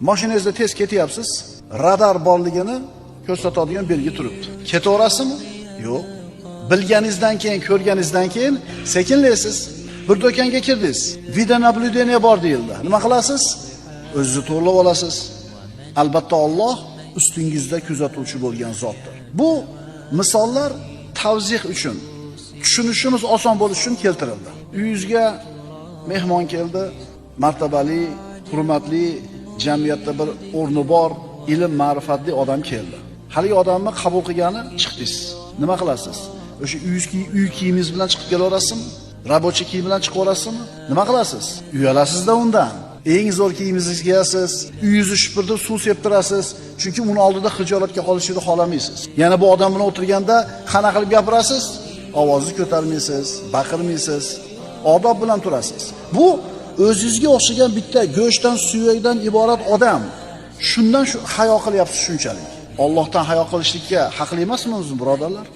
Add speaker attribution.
Speaker 1: Mashinangizda tez ketyapsiz, radar borligini ko'rsatadigan belgi turibdi. Ketaverasizmi? Yo'q. Bilganingizdan keyin, ko'rganingizdan keyin sekinlaysiz. Bir do'konga kirdingiz. Video naблюдение bor deyildi. Nima qilasiz? O'zingizni to'g'rilab olasiz. Albatta Alloh ustingizda kuzatuvchi bo'lgan zotdir. Bu misollar tavzih uchun, tushunishimiz oson bo'lishi uchun keltirildi. Uyingizga mehmon keldi, martabali, hurmatli, jamiyatda bir o'rni bor, ilm, ma'rifatli odam keldi. Haligi odamni qabul qilgani chiqdingiz. Nima qilasiz? O'sha uy kiyimingiz bilan chiqib kelaverasizmi? Rabochiy kiyim bilan chiqib olasizmi? Nima qilasiz? Uyalasizda undan. Eng zo'r kiyimingizni kiyasiz, uyingizni shupirib suv septirasiz, chunki uni oldida xijolatga qolishni xohlamaysiz. Yana bu odam bilan o'tirganda qana qilib gapirasiz? Ovozni ko'tarmaysiz, baqirmaysiz, odob bilan turasiz. Bu o'zingizga o'xshagan bitta go'shtdan, suyakdan iborat odam. Shundan hayo qilyapsiz shunchalik. Allohdan hayo qilishlikka haqli emasmisiz, birodarlar?